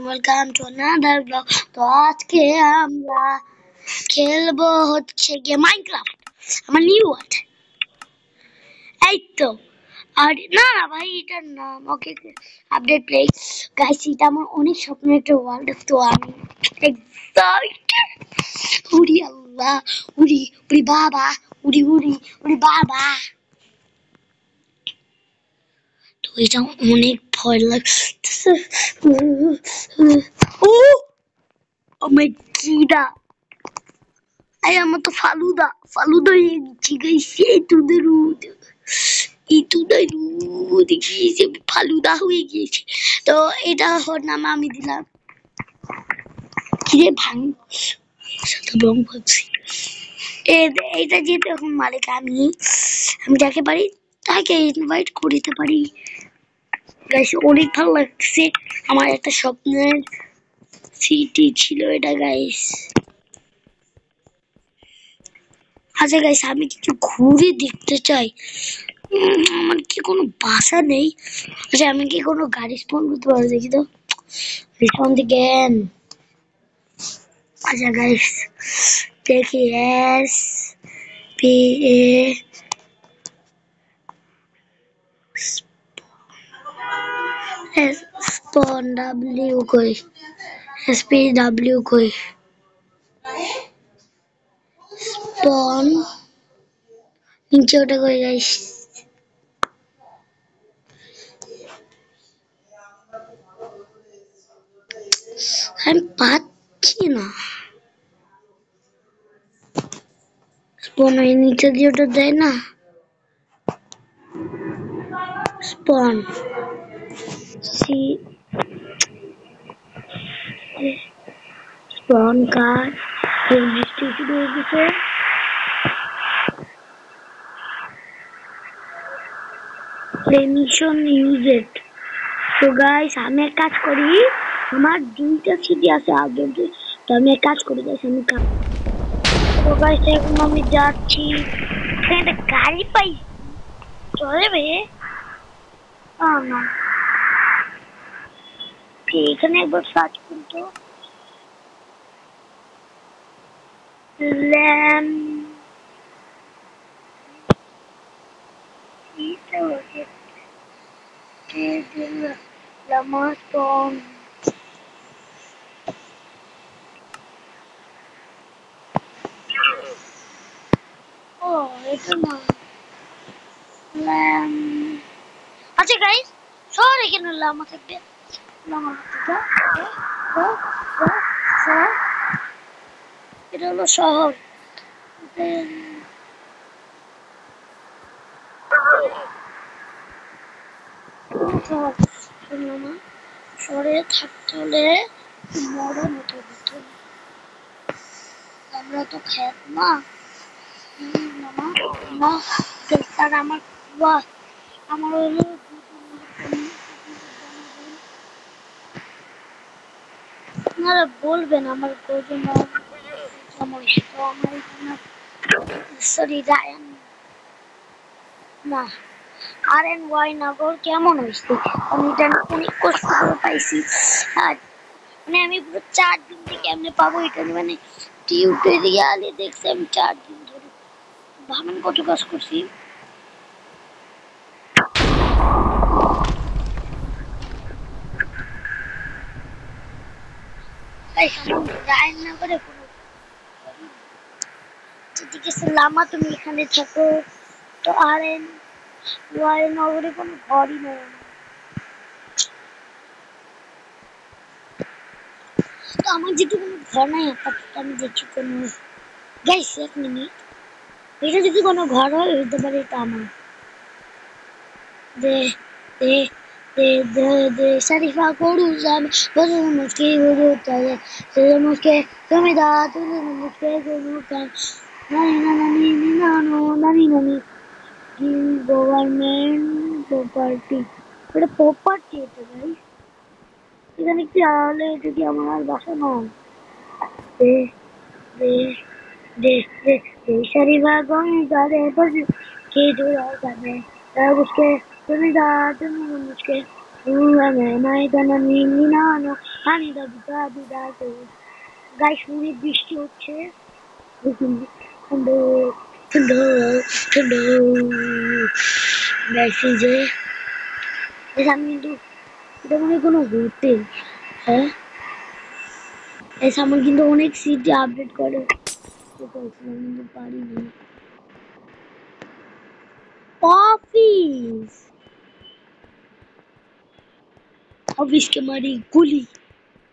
Welcome to another blog. তো আজকে আমরা খেলবো হচ্ছে গিয়ে মাইনক্রাফট, আমার নিউ ওয়ার্ল্ড। এই তো, আর না না ভাই, এটার নাম ওকে আপডেট প্লে। গাইস, এটা আমার অনেক স্বপ্নের একটা ওয়ার্ল্ড। তো আমি এক্সাইটেড। উড়ি আল্লাহ, উড়ি উড়ি বাবা, উড়ি উড়ি উড়ি বাবা। তো এটা অনেক ভয় লাগছে। ও আমার কিডা, এই আমার তো ফালুদা ফালুদা হয়ে গেছি গাইস। এই তো ফালুদা হয়ে গিয়েছে। তো এটা ওর নাম আমি দিলাম কিরে ভাঙ সাথে রং ভাবছি। এইটা যেহেতু এখন মালিক আমি যাকে পারি তাকে ইনভাইট করিতে পারি। গাইস অনেক ভালো লাগছে, আমার একটা স্বপ্নের সিটি ছিল এটা গাইস। আচ্ছা গাইস, আমি কিছু ঘুরে দেখতে চাই। আমার কি কোনো বাসা নেই? আচ্ছা, আমি কি কোনো গাড়ি স্পন করতে পারবো? দেখি তো, রিস্পন দিকেন। আচ্ছা গাইস, দেখি S P A spawn W কই, এস পি ডাব্লিউ কই, স্পন নিচে ওটা কই গাইস। আমি পাচ্ছি না স্পন, ওই নিচে দিয়ে ওটা দেয় না স্পন। সি স্পন কার বৃষ্টি শুরু হয়ে গেছে। permission used। তো গাইস, আমি এক কাজ করি, আমার দুইটা সিটি আছে আগে। তো আমি এক কাজ করি গাইস, আমি তো গাইস এখন আমি যাচ্ছি। এখানে একটা গাড়ি পাই, চলে বে না। এখানে একবার সার্চ করতো ল্যাম লামাস্টন। ও এটা না ল্যাম। আচ্ছা গাইস, শহরে কেন লামা থাকবে? লামা এটা হলো শহর। শহরে থাকতে হলে মডার্ন হতে হতো। আমরা তো খেত না মামা না। তার আমার আমার হলো আপনারা বলবেন আমার গোজন সমস্যা। তো আমার এখানে সরি রায়ন না আর এন ওয়াই নগর কেমন হয়েছে? আমি এটা অনেক কষ্ট করে পাইছি। আর মানে আমি পুরো 4 দিন থেকে কেমনে পাবো এটা, মানে টিউটোরিয়ালে দেখছি আমি 4 দিন ধরে। ভাবেন কত কাজ করছি। তাই রায়ন নগরে কোনো ঠিক আছে লামা, তুমি এখানে থাকো। তো আর এন ওয়াই নগরে কোনো ঘরই নেই। তো আমার যেহেতু কোনো ঘর নাই আপাতত, আমি দেখি কোনো গাইস এক মিনিট, এটা যদি কোনো ঘর হয় হইতে পারে এটা আমার। দে দে দে দে দে শরীফা করু জাম বজু মুশকিল গুরু তালে সে মুশকে তুমি দা তুমি মুশকে গুরু কাম নানি নানি নানো নানি নানি গভর্নমেন্ট প্রপার্টি। এটা প্রপার্টি, এটা গাইস এখানে কি আলে এটা কি আমার বাসা নয়। দে দে দে দে দে শরীফা গমি গারে বজু কে দূর যাবে তার মুশকে তুমি দা তুমি মুশকে গাইস অনেক বৃষ্টি হচ্ছে ঠান্ডা ঠান্ডা ঠান্ডা গাইস এই যে আমি কিন্তু এটা মনে কোনো হোটেল হ্যাঁ এই সামনে কিন্তু অনেক সিটি আপডেট করে কিন্তু পারিনি ऑफिस ऑफिस के मारी गुली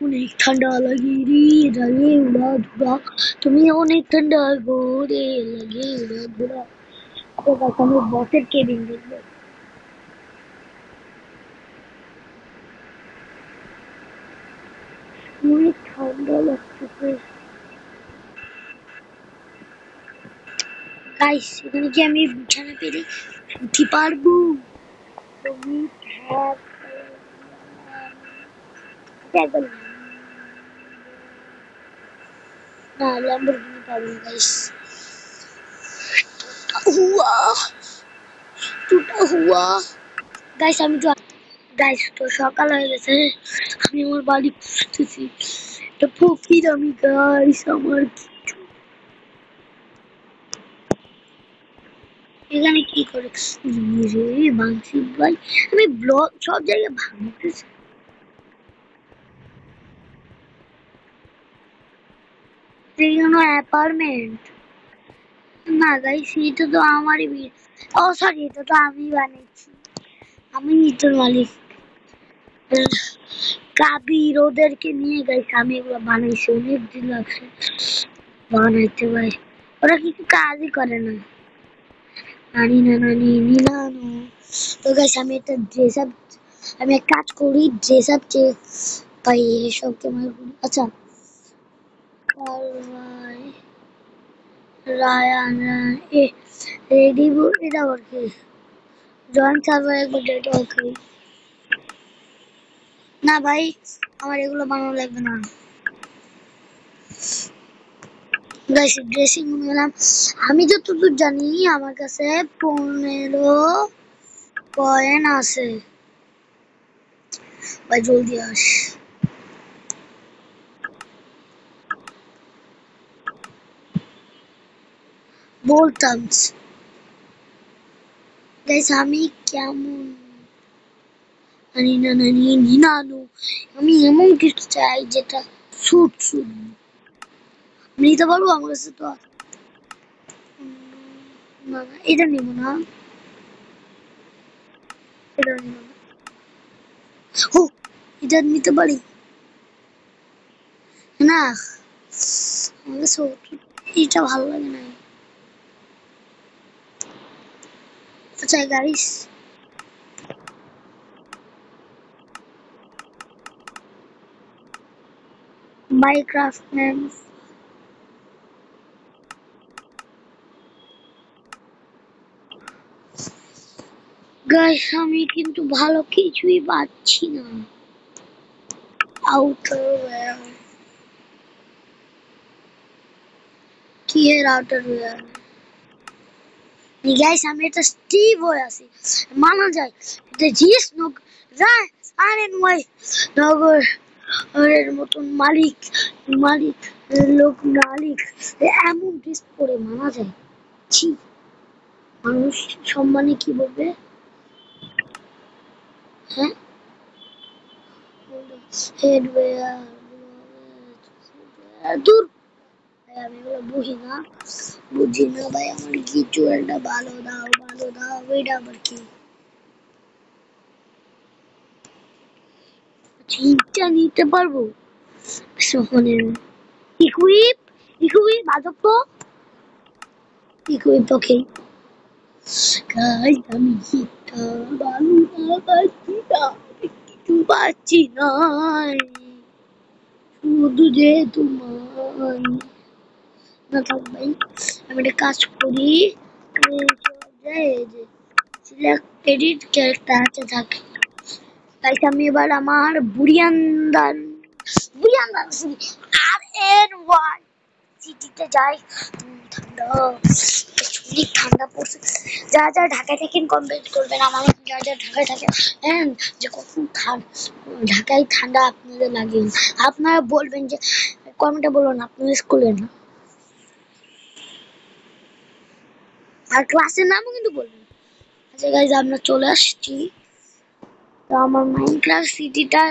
उन्हें ठंडा लगी री लगे उड़ा धुरा तुम्हें उन्हें ठंडा गोरे लगे उड़ा धुरा तो बस हमें बॉसेर केबिन देखो मुझे ठंडा लगता है गाइस এখানে কি আমি বিছানা পেরে শুতে পারবো তুমি একদম না ল্যাম্বরগিনি পাবো গাইস हुआ टूटा हुआ गाइस तो সকাল হয়ে গেছে আমি আমার বাড়ি খুঁজতেছি তো ফকির আমি গাইস আমার এখানে কি করে রে বাংশি ভাই আমি ব্লগ সব জায়গায় ভাঙতেছি এখানে অ্যাপার্টমেন্ট না গাইস এটা তো আমারই ও সরি এটা তো আমি বানিয়েছি আমি নিচের মালিক কাবির ওদেরকে নিয়ে গাইস আমি এগুলো বানাইছি অনেক দিন লাগছে বানাইতে ভাই ওরা কিছু কাজই করে না নানি না নানি নিলানো তো গাইস আমি একটা ড্রেস আপ আমি এক কাজ করি ড্রেস আপ ভাই এসব কেমন আচ্ছা আর ভাই রায়ান এ রেডি এটা আবার কি জয়েন সার্ভার একবার ডেটা ওকে না ভাই আমার এগুলো বানানো লাগবে না গাইস ড্রেসিং রুমে গেলাম আমি যতদূর জানি আমার কাছে 15 কয়েন আছে ভাই জলদি আস বলতাম গাইস আমি কেমন নানি আমি এমন কিছু চাই যেটা স্যুট স্যুট নিতে পারবো আমার কাছে তো না না এটা নিব না এটা নিব না ও এটা নিতে পারি না আমার কাছে এটা ভালো লাগে না আচ্ছা গাইস মাইনক্রাফট ম্যান গাইস আমি কিন্তু ভালো কিছুই পাচ্ছি না আউটার কি এর আউটার গাইস আমি এটা স্টিভ হয়ে আছি মানা যায় এটা জিএস নগ রায় আরেন ওয়াই নগর এর মতন মালিক মালিক লোক মালিক এমন ড্রেস পরে মানা যায় ছি মানুষ সম্মানে কি বলবে হ্যাঁ হেডওয়্যার দূর ভাই আমি এগুলো বুঝি না ভাই আমার কিছু একটা ভালো দাও এটা আবার কি এইটা নিতে পারবো সহনে ইকুইপ বাদক তো ইকুইপ ওকে গাইস আমি এটা ভালো না পাচ্ছি না কিছু পাচ্ছি না শুধু যে তোমার না থাক ভাই আমি একটা কাজ করি সিলেক্ট এডিট ক্যারেক্টার আছে থাকে তাই আমি এবার আমার বুড়িয়ান্দান আর এন ওয়াই সিটিতে যাই ঠান্ডা অনেক ঠান্ডা পড়ছে যারা যারা ঢাকায় থাকেন কমেন্ট করবেন আমার যারা যারা ঢাকায় থাকে হ্যাঁ যে কখন ঢাকায় ঠান্ডা আপনাদের লাগে আপনারা বলবেন যে কমেন্টে বলুন আপনাদের স্কুলে না আর ক্লাসের নামও কিন্তু বলবেন আচ্ছা গাইজ আমরা চলে আসছি তো আমার মাইনক্রাফট সিটিটা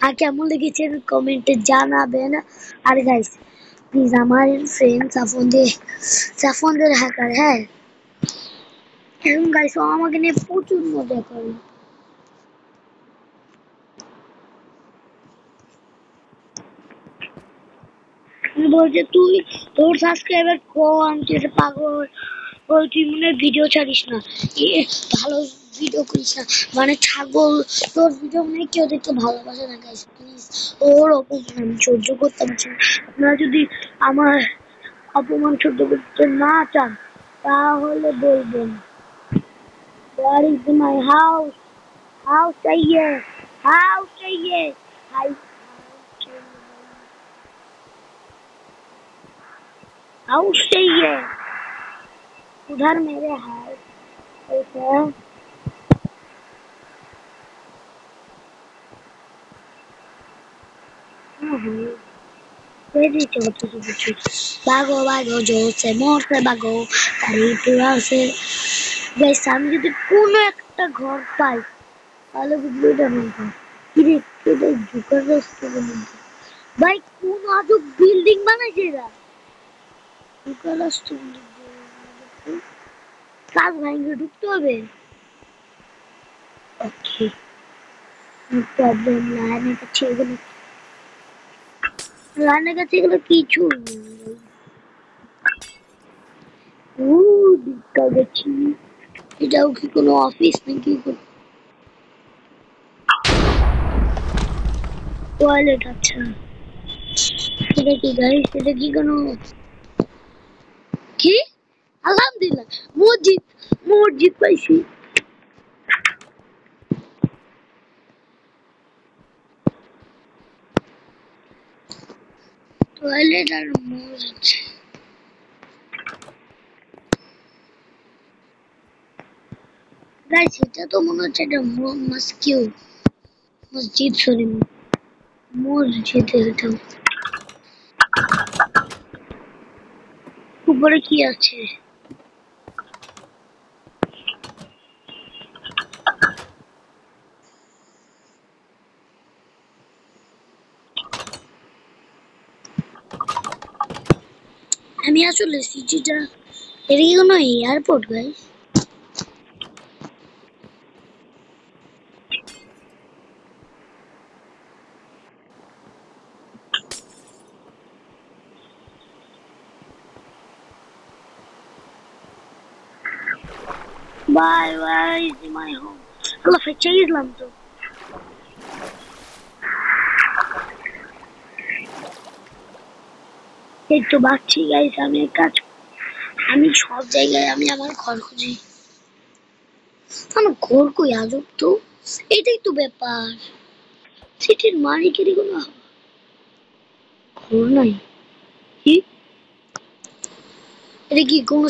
আর কেমন লেগেছে কমেন্টে জানাবেন আর গাইজ প্লিজ আমার ফ্রেন্ড সাফনদের হ্যাকার হ্যাঁ এখন গাইজ আমাকে নিয়ে প্রচুর মজা করে বলছে তুই তোর সাবস্ক্রাইবার কম তুই একটা পাগল তুই মনে হয় ভিডিও ছাড়িস না ভালো ভিডিও করিস না মানে ছাগল তোর ভিডিও মনে কেউ দেখতে ভালোবাসে না গাইস প্লিজ ওর অপমান আমি সহ্য করতে পারছি না আপনারা যদি আমার অপমান সহ্য করতে না চান তাহলে বলবেন Where is my house? House चाहिए house चाहिए house चाहिए उधर मेरे हाउस है भागो भागो जोर से मोर से भागो गाड़ी पूरा से गाइस আমি যদি কোনো একটা ঘর পাই তাহলে ভিডিওটা বানাবো কি রে এটা ঢুকার রাস্তা বানাবো ভাই কোন আজব বিল্ডিং বানাইছে এরা ঢুকার রাস্তা বানাবো কাজ ভাঙে ঢুকতে হবে ওকে নো প্রবলেম লাইনের কাছে এগুলো কিছু ঢুকা গেছি এটাও কি কোনো অফিস নাকি টয়লেট আচ্ছা এটা কি গাইস এটা কি কোনো কি আলহামদুলিল্লাহ মসজিদ পাইছি টয়লেট আর মসজিদ গাইস এটা তো মনে হচ্ছে এটা মসজিদ সরি মসজিদ এটা উপরে কি আছে আমি আসলে সিটিটা এটা কি কোনো airport guys Bye, where is my home? Hello, ফেচে গেলাম তো এই তো বাচ্চি গাইস আমি কাজ আমি সব জায়গায় আমি আমার ঘর খুঁজি আমার ঘর কই আজব তো এটাই তো ব্যাপার সিটির মালিকেরই কোনো ঘর নাই কি এটা কি কোনো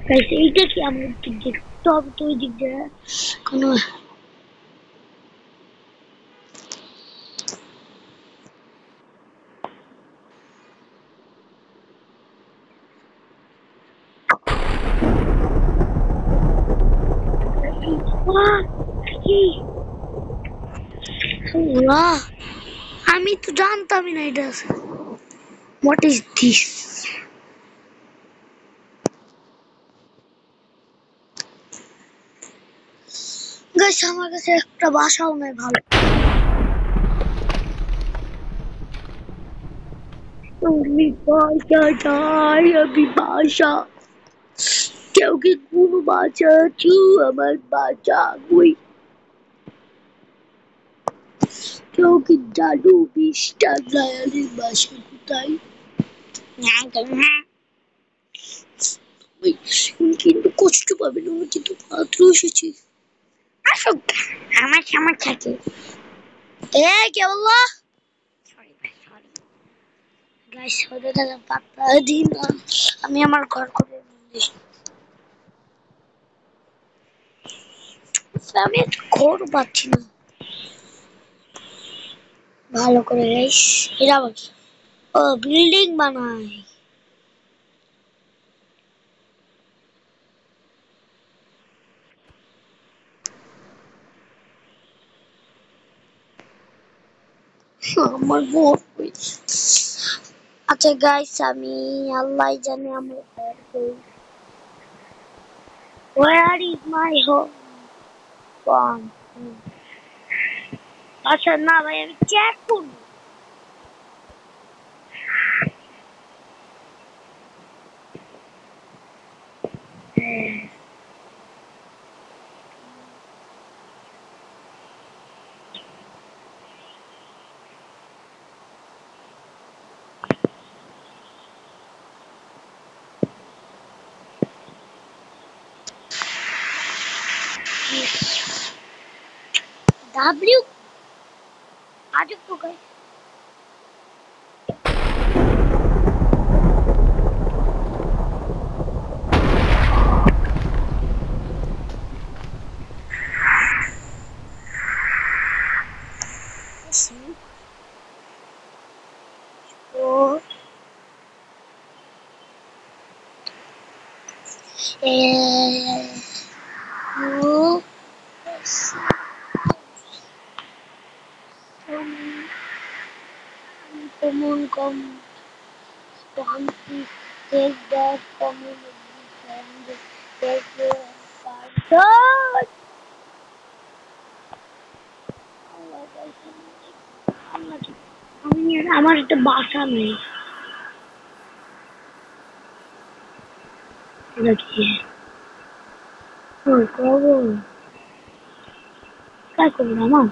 গাইস এইটা কি আমার দিক দিয়ে টপ তো ওই দিক দিয়ে কোনো আমি তো জানতামই না এটা হোয়াট ইজ দিস গাইস আমার কাছে একটা বাসাও নাই ভালো তুমি বাসা চাই আমি বাসা কেউ কি কোনো বাসা আছো আমার বাসা কই কেউ কি জানো মিস্টার রায়ানের বাসা কোথায় কিন্তু কষ্ট পাবে না কিন্তু মাত্র এসেছি আসুক আমার থাকে এ কে বললো গাইস ওদের পাত্তা দিন না। আমি আমার ঘর করে দিই। আমি ঘর পাচ্ছি না ভালো করে গাইস। এরা আবার কি? ও বিল্ডিং বানায়। আমার ঘর কই? আচ্ছা গাইস আমি আল্লাহ জানে আমার ঘর কই। Where is my home? আচ্ছা না ভাই আমি চেক করব। W আজ তো guys O O common quantity take that community and take your part. আমার একটা বাসা নেই দেখি করবো কাজ করবো আমার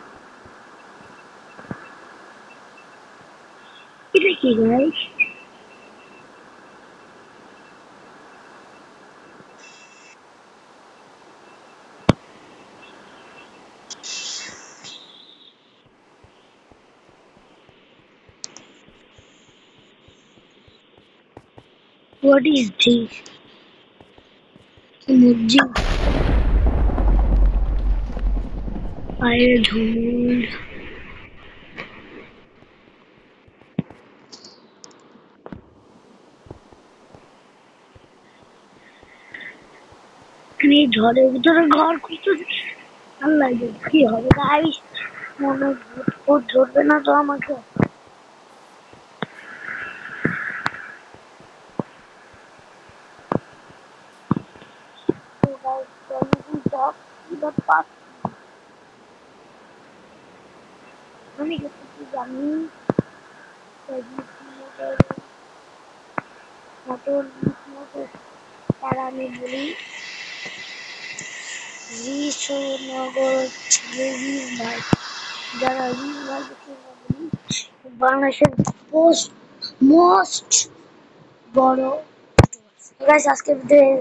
এটা কি গাইস what is this মসজিদ পায়ের ধুল এই ঝড়ের ভিতরে ঘর খুঁজতে আল্লাহ কি হবে গাইস মনে ভূত ধরবে না তো আমাকে আমি কিছু জানি মোটর মোটর তারা আমি বলি রিসনগর ভাই যারা ভাই বাংলাদেশের মোস্ট বড় গাইস আজকে ভিডিও